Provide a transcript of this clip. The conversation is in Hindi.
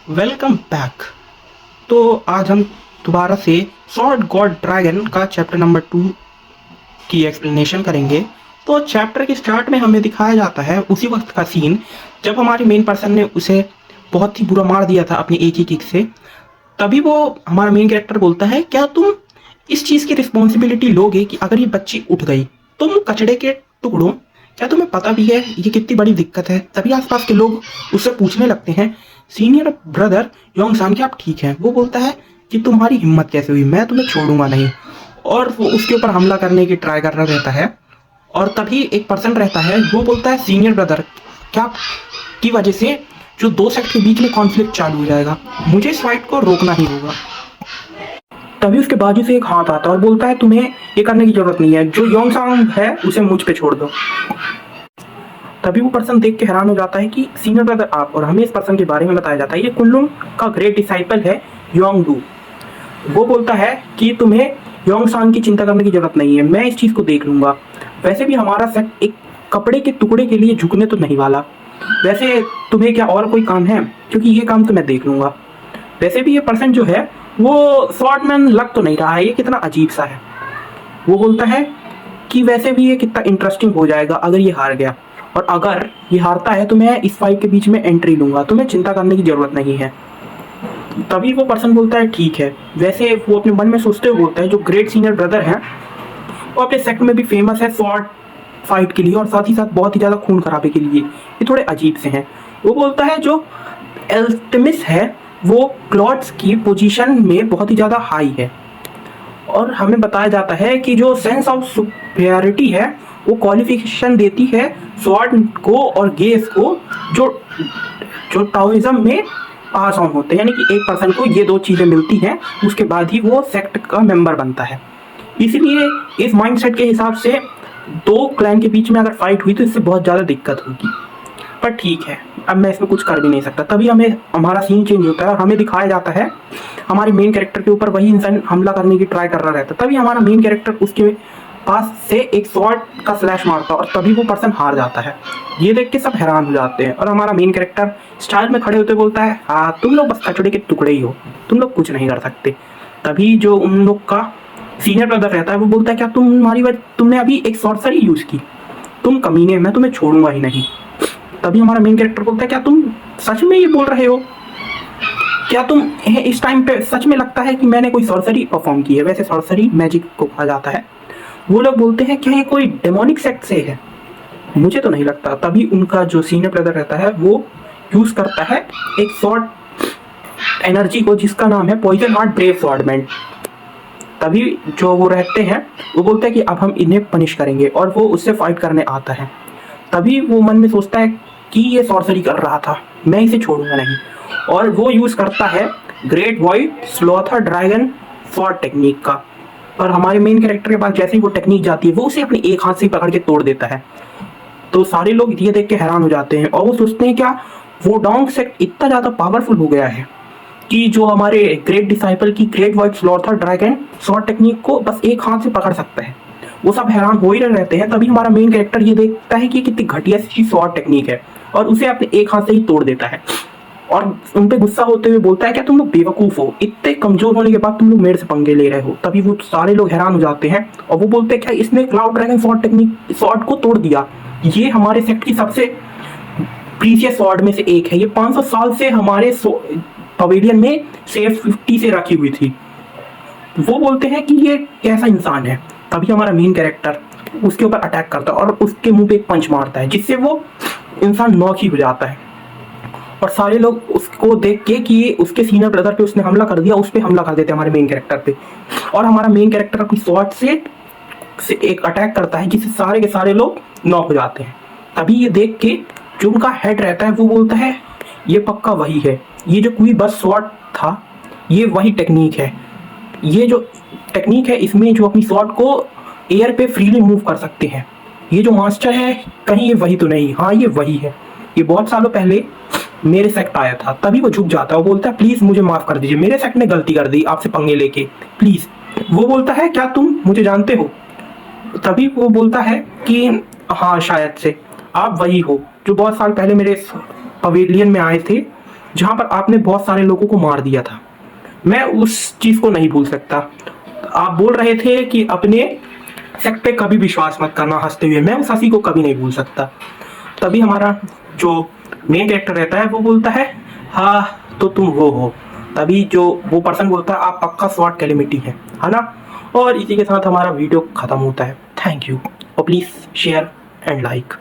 Welcome back. तो आज हम दोबारा से स्वॉर्ड गॉड ड्रैगन का चैप्टर नंबर 2 की एक्सप्लेनेशन करेंगे। तो चैप्टर के स्टार्ट में हमें दिखाया जाता है उसी वक्त का सीन जब हमारे मेन पर्सन ने उसे बहुत ही बुरा मार दिया था अपनी एक ही किक से। तभी वो हमारा मेन कैरेक्टर बोलता है, क्या तुम इस चीज़ की रिस्पॉन्सिबिलिटी लोगे कि अगर ये बच्ची उठ गई, तुम कचड़े के टुकड़ों, क्या तुम्हें पता भी है ये कितनी बड़ी दिक्कत है? तभी आसपास के लोग उससे पूछने लगते हैं, सीनियर ब्रदर योंगसान, क्या आप ठीक हैं? वो बोलता है कि तुम्हारी हिम्मत कैसे हुई, मैं तुम्हें छोड़ूंगा नहीं। और वो उसके ऊपर हमला करने की ट्राई कर रहा रहता है। और तभी एक पर्सन रहता है वो बोलता है, सीनियर ब्रदर, क्या की वजह से जो दो सेक्ट के बीच में कॉन्फ्लिक्ट चालू हो जाएगा, मुझे इस फाइट को रोकना ही होगा। तभी उसके बाजू से एक हाथ आता है और बोलता है, तुम्हें ये करने की जरूरत नहीं है, जो योंगसांग है उसे मुझ पे छोड़ दो। तभी वो पर्सन देख के हैरान हो जाता है कि सीनियर ब्रदर आप, और हमें इस पर्सन के बारे में बताया जाता है ये कुनलुंग का ग्रेट डिसाइपल है योंगडू। वो बोलता है कि तुम्हें योंगसान की चिंता करने की जरूरत नहीं है, मैं इस चीज़ को देख लूंगा। वैसे भी हमारा सेट एक कपड़े के टुकड़े के लिए झुकने तो नहीं वाला। वैसे तुम्हें क्या और कोई काम है? क्योंकि ये काम तो मैं देख लूंगा। वैसे भी ये पर्सन जो है वो स्वॉर्डमैन लग तो नहीं रहा है, ये कितना अजीब सा है। वो बोलता है कि वैसे भी ये कितना इंटरेस्टिंग हो जाएगा अगर ये हार गया, और अगर ये हारता है तो मैं इस फाइट के बीच में एंट्री लूंगा, तुम्हें चिंता करने की जरूरत नहीं है। तभी वो पर्सन बोलता है ठीक है। वैसे वो अपने मन में सोचते हुए बोलता है, जो ग्रेट सीनियर ब्रदर हैं वो अपने सेक्ट में भी फेमस है स्वॉर्ड फाइट के लिए, और साथ ही साथ बहुत ही ज़्यादा खून खराबे के लिए, ये थोड़े अजीब से हैं। वो बोलता है जो एल्टेमिस है वो क्लॉट्स की पोजीशन में बहुत ही ज़्यादा हाई है, और हमें बताया जाता है कि जो सेंस ऑफ सुपेरियरिटी है वो क्वालिफिकेशन देती है स्वॉर्ड को और गेस को, जो जो टाओइज्म में पास ऑन होते हैं। यानी कि एक पर्सन को ये दो चीज़ें मिलती हैं, उसके बाद ही वो सेक्ट का मेंबर बनता है। इसलिए इस माइंडसेट के हिसाब से दो क्लैन के बीच में अगर फाइट हुई तो इससे बहुत ज़्यादा दिक्कत होगी। पर ठीक है, अब मैं इसमें कुछ कर भी नहीं सकता। तभी हमें हमारा सीन चेंज होता है और हमें दिखाया जाता है हमारे मेन कैरेक्टर के ऊपर वही इंसान हमला करने की ट्राई कर रहा रहता है। तभी हमारा मेन कैरेक्टर उसके पास से एक स्वॉर्ड का स्लैश मारता है और तभी वो पर्सन हार जाता है। ये देख के सब हैरान हो जाते हैं और हमारा मेन कैरेक्टर स्टाइल में खड़े होते बोलता है, हाँ तुम लोग बस कचड़े के टुकड़े ही हो, तुम लोग कुछ नहीं कर सकते। तभी जो उन लोग का सीनियर ब्रदर रहता है वो बोलता है, क्या तुमने अभी एक सॉर्सरी यूज की, तुम कमीने, मैं तुम्हें छोड़ूंगा ही नहीं। तभी हमारा मेन कैरेक्टर बोलता है, क्या तुम सच में ये बोल रहे हो? क्या तुम इस टाइम पे सच में लगता है कि मैंने कोई सॉर्सरी परफॉर्म की है? वैसे सॉर्सरी मैजिक को कहा जाता है। वो लोग बोलते हैं, क्या ये कोई डेमोनिक सेक्ट से है? मुझे तो नहीं लगता। तभी उनका जो सीनियर ब्रदर रहता है वो यूज करता है एक स्वॉर्ड एनर्जी को जिसका नाम है पॉइजन हार्ट ब्रेव स्वॉर्डमैन। तभी जो वो रहते हैं वो बोलते हैं कि अब हम इन्हें पनिश करेंगे, और वो उससे फाइट करने आता है। तभी वो मन में सोचता है कि ये सॉर्सरी कर रहा था, मैं इसे छोड़ूंगा नहीं, और वो यूज करता है great white slaughter dragon sword technique का। और हमारे मेन कैरेक्टर के पास जैसे ही वो टेक्निक जाती है वो उसे अपने एक हाथ से पकड़ के तोड़ देता है। तो सारे लोग ये देख के हैरान हो जाते हैं और वो सोचते हैं, क्या वो डोंग सेक्ट इतना ज़्यादा पावरफुल हो गया है कि जो हमारे ग्रेट डिसाइपल की great white slaughter dragon sword technique को बस एक हाथ से पकड़ सकता है। वो सब हैरान हो ही रहते हैं। तभी हमारा मेन कैरेक्टर ये देखता है कि कितनी घटिया सी स्वॉर्ड टेक्निक है और उसे अपने एक हाथ से ही तोड़ देता है, और उन पे गुस्सा होते हुए बोलता है, क्या तुम लोग बेवकूफ़ हो, इतने कमजोर होने के बाद तुम लोग मेरे से पंगे ले रहे हो? तभी वो सारे लोग हैरान हो जाते हैं और वो बोलते हैं, क्या इसने cloud dragon sword technique sword को तोड़ दिया? ये हमारे सेक्ट की सबसे प्रीशियस स्वॉर्ड में से एक है, ये 500 साल से हमारे पवेलियन में सेफ्टी से रखी हुई थी। वो बोलते हैं कि ये कैसा इंसान है? तभी हमारा मेन कैरेक्टर उसके ऊपर अटैक करता है और उसके मुंह पे एक पंच मारता है जिससे वो इंसान नॉक ही हो जाता है। और सारे लोग उसको देख के कि ये उसके सीनियर ब्रदर पे उसने हमला कर दिया, उस पर हमला कर देते हैं हमारे मेन कैरेक्टर पे, और हमारा मेन कैरेक्टर अपनी स्वॉर्ड से एक अटैक करता है जिससे सारे के सारे लोग नॉक हो जाते हैं। तभी ये देख के जो उनका हेड रहता है वो बोलता है, ये पक्का वही है, ये जो कोई बस स्वॉर्ड था ये वही टेक्निक है। ये जो टेक्निक है इसमें जो अपनी स्वॉर्ड को एयर पे फ्रीली मूव कर सकते हैं। ये जो मास्टर है कहीं ये वही तो नहीं? हाँ ये वही है, ये बहुत सालों पहले मेरे सेक्ट आया था। तभी वो झुक जाता है, वो बोलता है, प्लीज़ मुझे माफ़ कर दीजिए, मेरे सेक्ट ने गलती कर दी आपसे पंगे लेके, प्लीज़। वो बोलता है, क्या तुम मुझे जानते हो? तभी वो बोलता है कि हाँ शायद से आप वही हो जो बहुत साल पहले मेरे पवेलियन में आए थे जहाँ पर आपने बहुत सारे लोगों को मार दिया था। मैं उस चीज़ को नहीं भूल सकता। आप बोल रहे थे कि अपने शक पे कभी विश्वास मत करना हंसते हुए, मैं उस हंसी को कभी नहीं भूल सकता। तभी हमारा जो मेन कैरेक्टर रहता है वो बोलता है हाँ तो तुम वो हो। तभी जो वो पर्सन बोलता है आप पक्का स्वॉट कैलेमिटी है ना। और इसी के साथ हमारा वीडियो खत्म होता है। थैंक यू और प्लीज़ शेयर एंड लाइक।